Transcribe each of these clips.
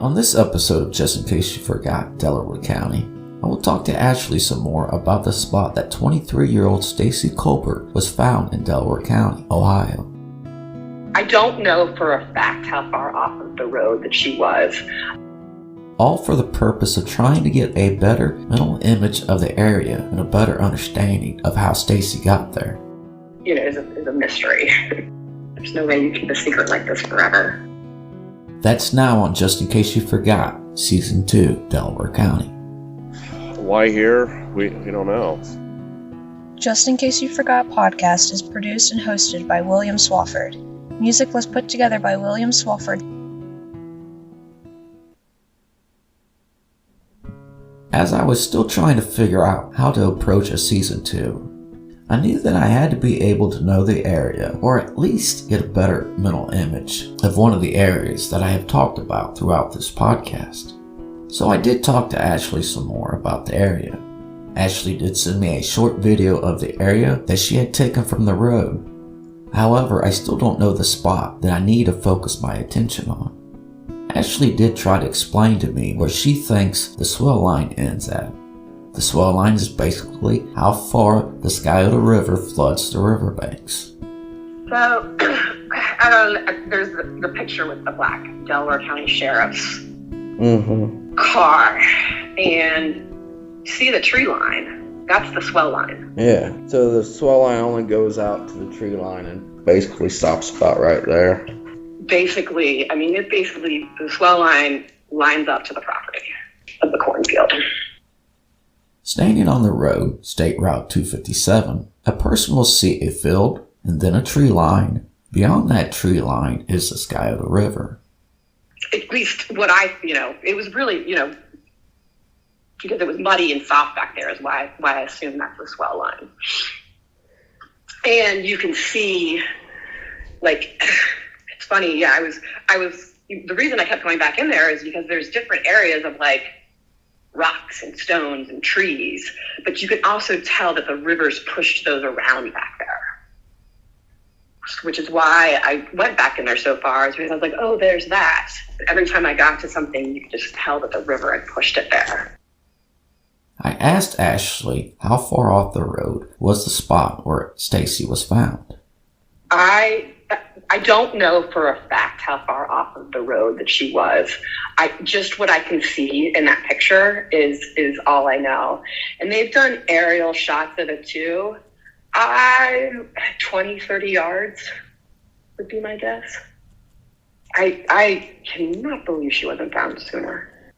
On this episode of Just in Case You Forgot, Delaware County, I will talk to Ashley some more about the spot that 23-year-old Stacey Colbert was found in Delaware County, Ohio. I don't know for a fact how far off of the road that she was. All for the purpose of trying to get a better mental image of the area and a better understanding of how Stacey got there. You know, is a mystery. There's no way you keep a secret like this forever. That's now on Just in Case You Forgot, Season 2, Delaware County. Why here? We don't know. Just in Case You Forgot podcast is produced and hosted by William Swafford. Music was put together by William Swafford. As I was still trying to figure out how to approach a Season 2, I knew that I had to be able to know the area, or at least get a better mental image of one of the areas that I have talked about throughout this podcast. So I did talk to Ashley some more about the area. Ashley did send me a short video of the area that she had taken from the road. However, I still don't know the spot that I need to focus my attention on. Ashley did try to explain to me where she thinks the swell line ends at. The swell line is basically how far the Scioto River floods the riverbanks. So, there's the picture with the black Delaware County Sheriff's car, and see the tree line. That's the swell line. Yeah, so the swell line only goes out to the tree line and basically stops about right there. Basically, the swell line lines up to the property of the cornfield. Standing on the road, State Route 257, a person will see a field and then a tree line. Beyond that tree line is the Scioto River. At least what it was really, because it was muddy and soft back there is why I assume that's the swell line. And you can see, it's funny, yeah, I was, the reason I kept going back in there is because there's different areas of rocks and stones and trees, but you can also tell that the rivers pushed those around back there, which is why I went back in there so far, is because I was like, oh, there's that. But every time I got to something, you could just tell that the river had pushed it there. I asked Ashley how far off the road was the spot where Stacey was found. I don't know for a fact how far off of the road that she was. What I can see in that picture is all I know. And they've done aerial shots of it too. 20, 30 yards would be my guess. I cannot believe she wasn't found sooner.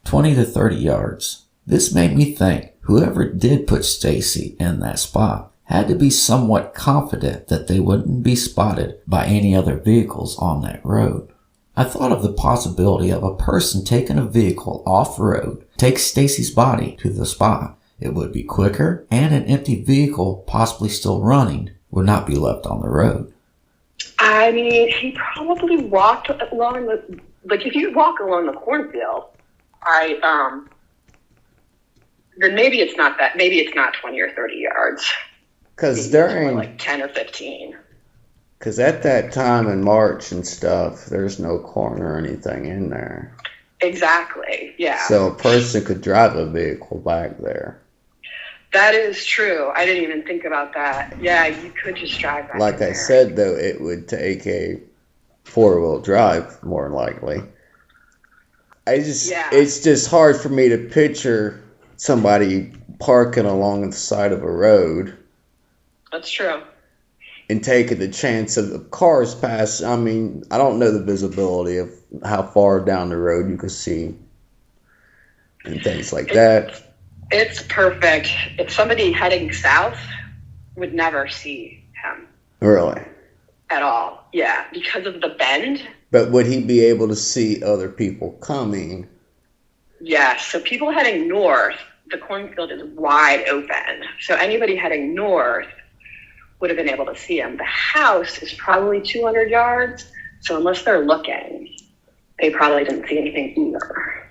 20 to 30 yards. This made me think whoever did put Stacey in that spot had to be somewhat confident that they wouldn't be spotted by any other vehicles on that road. I thought of the possibility of a person taking a vehicle off-road, take Stacey's body to the spot. It would be quicker, and an empty vehicle, possibly still running, would not be left on the road. He probably walked along if you walk along the cornfield, then maybe it's not 20 or 30 yards. Because during 10 or 15. Because at that time in March and stuff, there's no corn or anything in there. Exactly, yeah. So a person could drive a vehicle back there. That is true. I didn't even think about that. Yeah, you could just drive back Like I said, though, it would take a four-wheel drive, more than likely. It's just hard for me to picture somebody parking along the side of a road. That's true. And taking the chance of the cars pass. I don't know the visibility of how far down the road you could see and things like that. It's perfect. If somebody heading south would never see him. Really? At all. Yeah, because of the bend. But would he be able to see other people coming? Yeah, so people heading north, the cornfield is wide open. So anybody heading north would have been able to see him. The house is probably 200 yards, so unless they're looking, they probably didn't see anything either.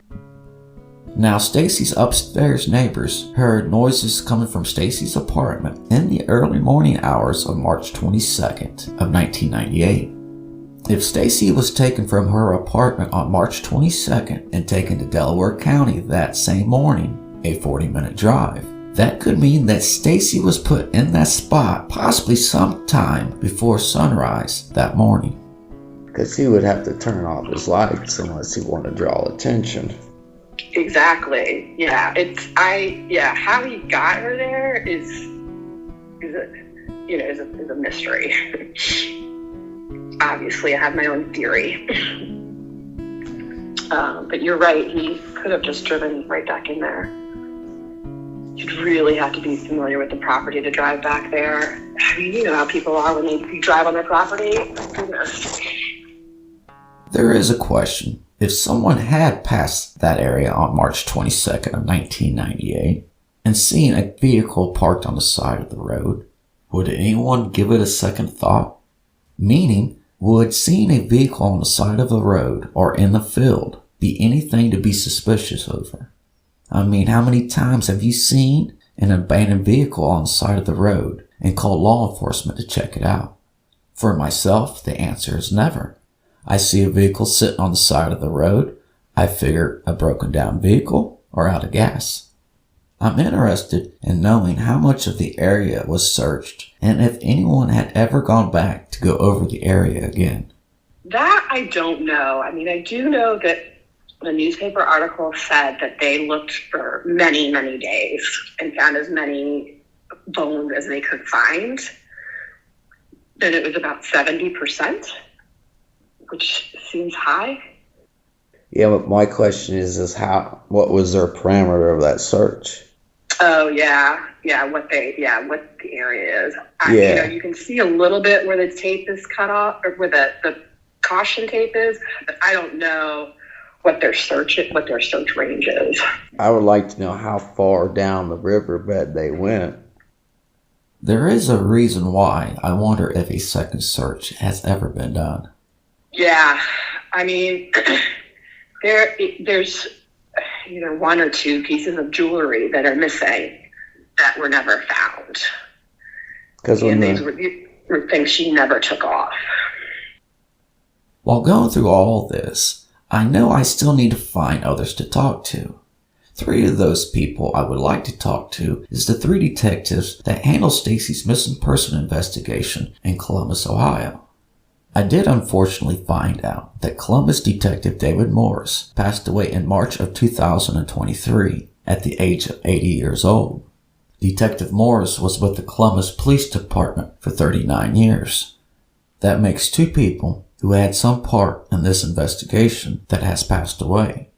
Now, Stacey's upstairs neighbors heard noises coming from Stacey's apartment in the early morning hours of March 22nd of 1998. If Stacey was taken from her apartment on March 22nd and taken to Delaware County that same morning, a 40-minute drive, that could mean that Stacey was put in that spot possibly sometime before sunrise that morning. Because he would have to turn off his lights unless he wanted to draw attention. Exactly. Yeah. How he got her there is a mystery. Obviously, I have my own theory. But you're right. He could have just driven right back in there. You'd really have to be familiar with the property to drive back there. I mean, you know how people are when they drive on their property. Goodness. There is a question. If someone had passed that area on March 22nd of 1998 and seen a vehicle parked on the side of the road, would anyone give it a second thought? Meaning, would seeing a vehicle on the side of the road or in the field be anything to be suspicious over? I mean, how many times have you seen an abandoned vehicle on the side of the road and called law enforcement to check it out? For myself, the answer is never. I see a vehicle sitting on the side of the road. I figure a broken down vehicle or out of gas. I'm interested in knowing how much of the area was searched and if anyone had ever gone back to go over the area again. That I don't know. I mean, I do know that the newspaper article said that they looked for many, many days and found as many bones as they could find. And it was about 70%, which seems high. Yeah, but my question is what was their parameter of that search? Oh, yeah, what the area is. You can see a little bit where the tape is cut off, or where the caution tape is, but I don't know what their search range is. I would like to know how far down the riverbed they went. There is a reason why I wonder if a second search has ever been done. Yeah, I mean, there's either one or two pieces of jewelry that are missing that were never found. And these were things she never took off. While going through all this, I know I still need to find others to talk to. 3 of those people I would like to talk to is the 3 detectives that handled Stacey's missing person investigation in Columbus, Ohio. I did unfortunately find out that Columbus Detective David Morris passed away in March of 2023 at the age of 80 years old. Detective Morris was with the Columbus Police Department for 39 years. That makes 2 people who had some part in this investigation that has passed away.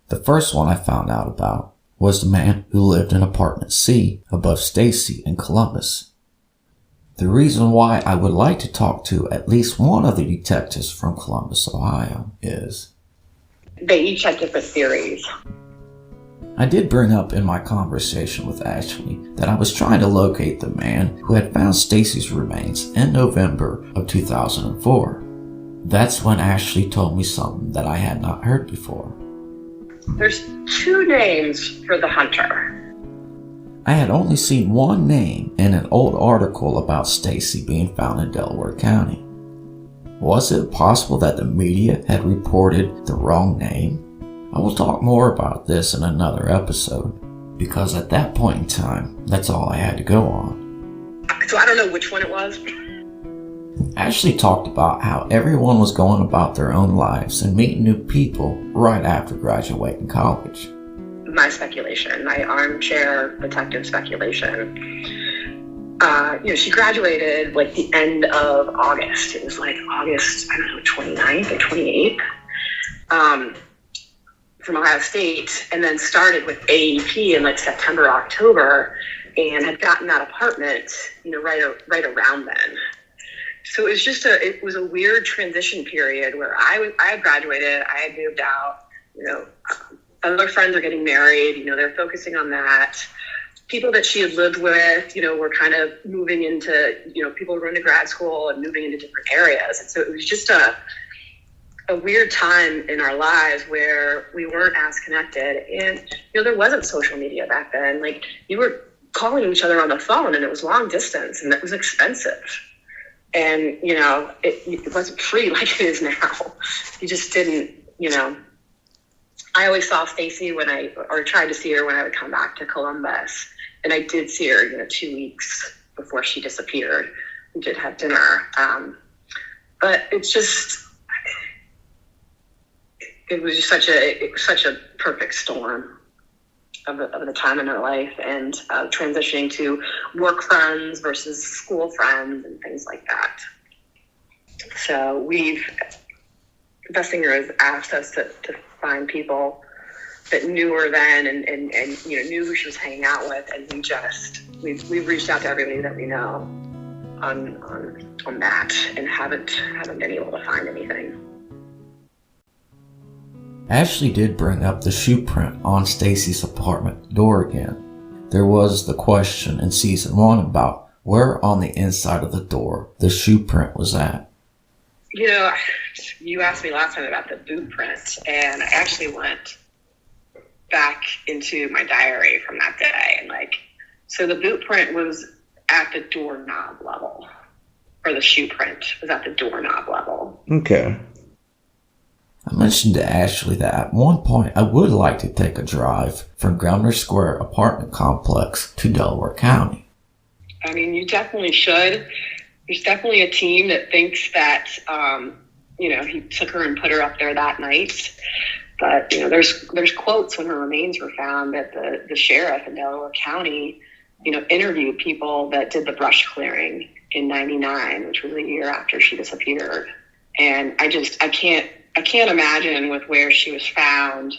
The first one I found out about was the man who lived in apartment C above Stacey in Columbus. The reason why I would like to talk to at least one of the detectives from Columbus, Ohio is they each had different theories. I did bring up in my conversation with Ashley that I was trying to locate the man who had found Stacey's remains in November of 2004. That's when Ashley told me something that I had not heard before. There's 2 names for the hunter. I had only seen one name in an old article about Stacey being found in Delaware County. Was it possible that the media had reported the wrong name? I will talk more about this in another episode, because at that point in time, that's all I had to go on. So I don't know which one it was. Ashley talked about how everyone was going about their own lives and meeting new people right after graduating college. My speculation, my armchair detective speculation. She graduated like the end of August. It was like August, 29th or 28th, from Ohio State, and then started with AEP in like September, October, and had gotten that apartment, right around then. So it was a weird transition period where I had graduated, I had moved out, other friends are getting married, they're focusing on that. People that she had lived with, were kind of moving into, people were going to grad school and moving into different areas. And so it was just a weird time in our lives where we weren't as connected. And, there wasn't social media back then. Like, you were calling each other on the phone and it was long distance and it was expensive. And, you know, it wasn't free like it is now. You just didn't, you know. I always saw Stacey or tried to see her when I would come back to Columbus. And I did see her, you know, 2 weeks before she disappeared. We did have dinner. But it's just, it was just such a perfect storm of the time in her life, and transitioning to work friends versus school friends and things like that. So Bessinger has asked us to find people that knew her then and you know, knew who she was hanging out with, and we've reached out to everybody that we know on that, and haven't been able to find anything. Ashley did bring up the shoe print on Stacey's apartment door again. There was the question in season 1 about where on the inside of the door the shoe print was at. You know, you asked me last time about the boot print, and I actually went back into my diary from that day, and so the boot print was at the doorknob level, or the shoe print was at the doorknob level. Okay. I mentioned to Ashley that at one point I would like to take a drive from Governor Square apartment complex to Delaware County. I mean, you definitely should. There's definitely a team that thinks that, you know, he took her and put her up there that night. But, you know, there's quotes when her remains were found that the sheriff in Delaware County, you know, interviewed people that did the brush clearing in '99, which was a year after she disappeared. And I can't imagine with where she was found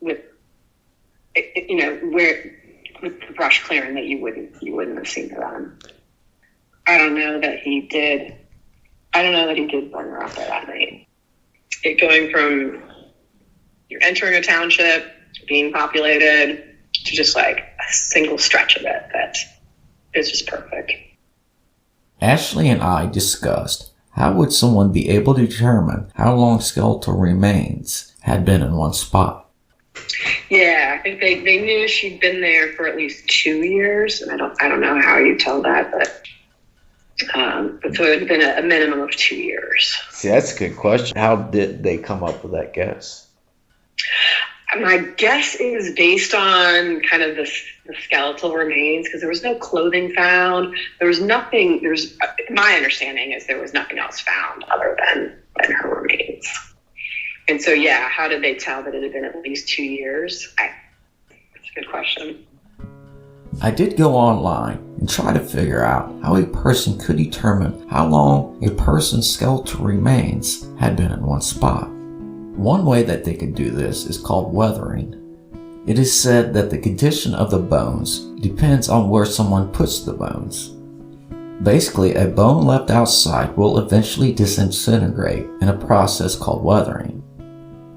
with, you know, with the brush clearing that you wouldn't have seen her on. I don't know that he did burn her up there that night. Going from you're entering a township, being populated, to just like a single stretch of it that is just perfect. Ashley and I discussed how would someone be able to determine how long skeletal remains had been in one spot. Yeah, I think they knew she'd been there for at least 2 years, and I don't know how you tell that, but so it had been a minimum of 2 years. See, that's a good question. How did they come up with that guess? My guess is based on kind of the skeletal remains, because there was no clothing found. There was nothing. My understanding is there was nothing else found other than her remains. And so, yeah, how did they tell that it had been at least 2 years? That's a good question. I did go online and try to figure out how a person could determine how long a person's skeletal remains had been in one spot. One way that they could do this is called weathering. It is said that the condition of the bones depends on where someone puts the bones. Basically, a bone left outside will eventually disintegrate in a process called weathering.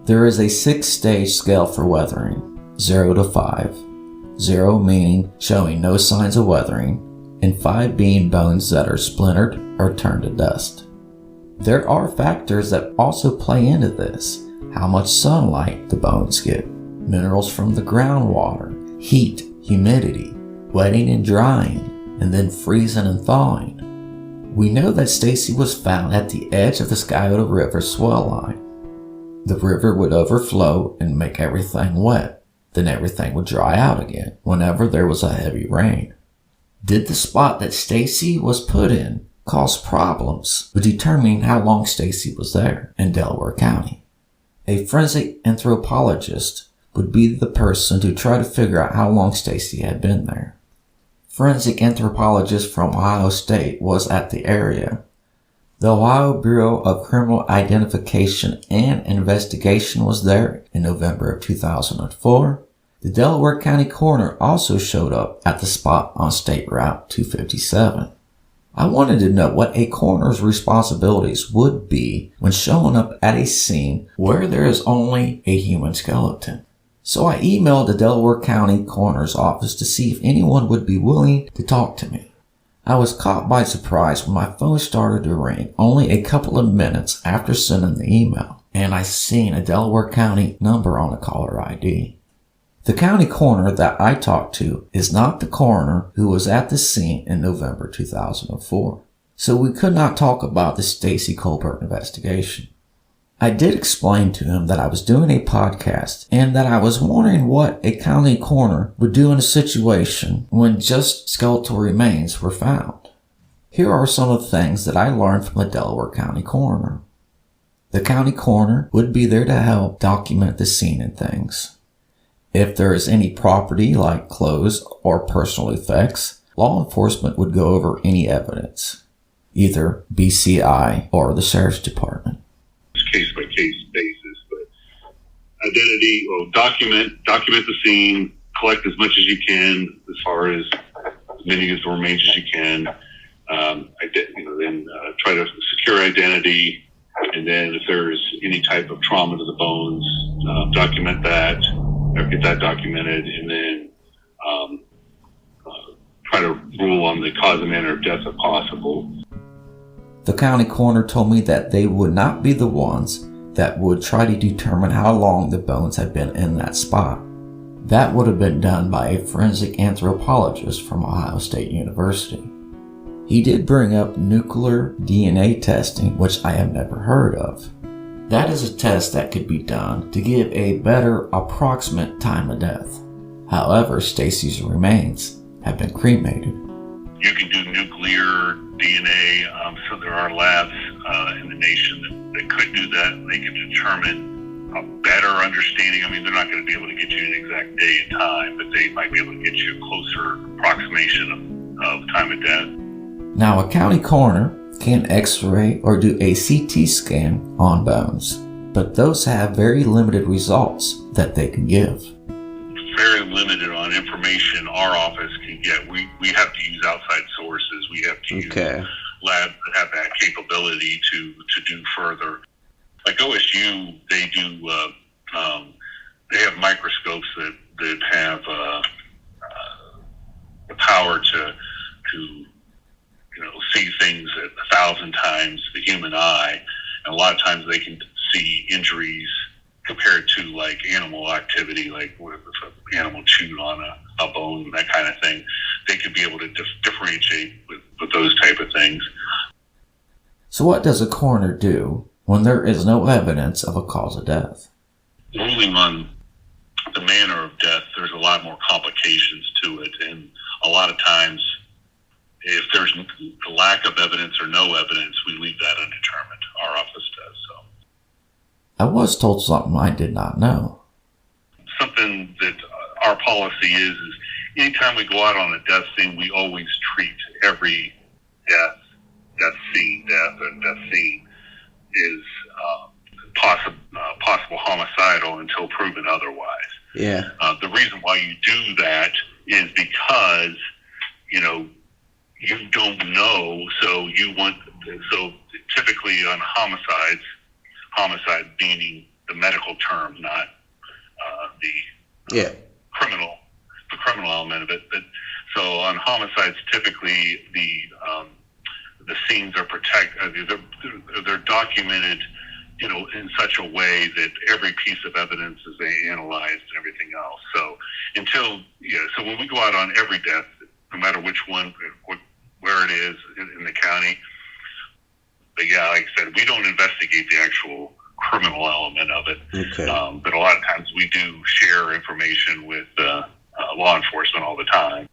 There is a 6-stage scale for weathering, 0 to 5. 0 meaning showing no signs of weathering, and 5 being bones that are splintered or turned to dust. There are factors that also play into this. How much sunlight the bones get, minerals from the groundwater, heat, humidity, wetting and drying, and then freezing and thawing. We know that Stacey was found at the edge of the Scioto River swell line. The river would overflow and make everything wet. Then everything would dry out again whenever there was a heavy rain. Did the spot that Stacey was put in cause problems with determining how long Stacey was there in Delaware County? A forensic anthropologist would be the person to try to figure out how long Stacey had been there. Forensic anthropologist from Ohio State was at the area. The Ohio Bureau of Criminal Identification and Investigation was there in November of 2004. The Delaware County coroner also showed up at the spot on State Route 257. I wanted to know what a coroner's responsibilities would be when showing up at a scene where there is only a human skeleton. So I emailed the Delaware County coroner's office to see if anyone would be willing to talk to me. I was caught by surprise when my phone started to ring only a couple of minutes after sending the email, and I seen a Delaware County number on the caller ID. The county coroner that I talked to is not the coroner who was at the scene in November 2004. so we could not talk about the Stacey Colbert investigation. I did explain to him that I was doing a podcast and that I was wondering what a county coroner would do in a situation when just skeletal remains were found. Here are some of the things that I learned from the Delaware County coroner. The county coroner would be there to help document the scene and things. If there is any property like clothes or personal effects, law enforcement would go over any evidence, either BCI or the Sheriff's Department. Case-by-case basis, but identity, well, document the scene, collect as much as you can, as far as many of the remains as you can. Then try to secure identity, and then if there's any type of trauma to the bones, document that, or get that documented, and then try to rule on the cause and manner of death if possible. The county coroner told me that they would not be the ones that would try to determine how long the bones had been in that spot. That would have been done by a forensic anthropologist from Ohio State University. He did bring up nuclear DNA testing, which I have never heard of. That is a test that could be done to give a better approximate time of death. However, Stacey's remains have been cremated. You can do nuclear DNA, so there are labs in the nation that could do that. They can determine a better understanding. I mean, they're not going to be able to get you an exact day and time, but they might be able to get you a closer approximation of time of death. Now, a county coroner can x-ray or do a CT scan on bones, but those have very limited results that they can give. Very limited on information our office can get. We have to use outside sources. We have to use labs that have that capability to do further. Like OSU, they do. They have microscopes that have the power to see things at 1,000 times the human eye, and a lot of times they can see injuries compared to like animal activity, like if an animal chewed on a bone, that kind of thing. They could be able to differentiate with those type of things. So what does a coroner do when there is no evidence of a cause of death? Ruling on the manner of death, there's a lot more complications to it, and a lot of times if there's a lack of evidence or no evidence, we leave that undetermined. Our office does so. I was told something I did not know. Something that our policy is anytime we go out on a death scene, we always treat every death scene is possible homicidal until proven otherwise. Yeah. The reason why you do that is because, you don't know, so typically on homicide meaning the medical term, not the criminal element of it. So on homicides, typically the scenes are protected. They're documented, in such a way that every piece of evidence is analyzed and everything else. So so when we go out on every death, no matter which one, where it is in the county. But yeah, like I said, we don't investigate the actual criminal element of it. Okay. But a lot of times we do share information with law enforcement all the time.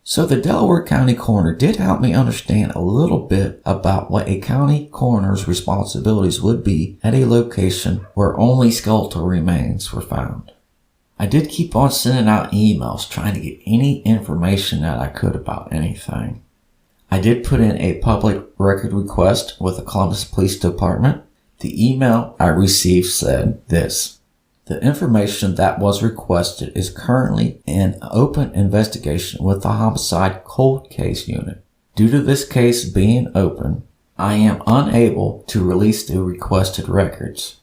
So the Delaware County coroner did help me understand a little bit about what a county coroner's responsibilities would be at a location where only skeletal remains were found. I did keep on sending out emails trying to get any information that I could about anything. I did put in a public record request with the Columbus Police Department. The email I received said this: the information that was requested is currently in open investigation with the Homicide Cold Case Unit. Due to this case being open, I am unable to release the requested records.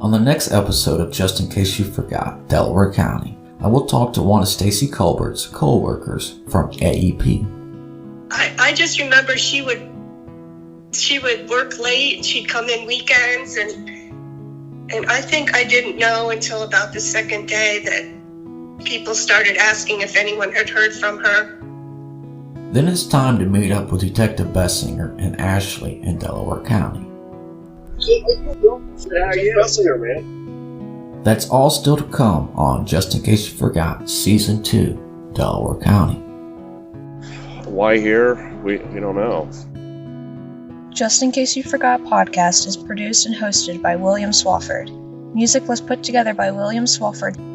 On the next episode of Just In Case You Forgot, Delaware County, I will talk to one of Stacey Colbert's co-workers from AEP. I just remember she would work late, she'd come in weekends, and I think I didn't know until about the second day that people started asking if anyone had heard from her. Then it's time to meet up with Detective Bessinger and Ashley in Delaware County. Bessinger, man. That's all still to come on Just In Case You Forgot, Season 2, Delaware County. Why here? We don't know. Just In Case You Forgot podcast is produced and hosted by William Swafford. Music was put together by William Swafford.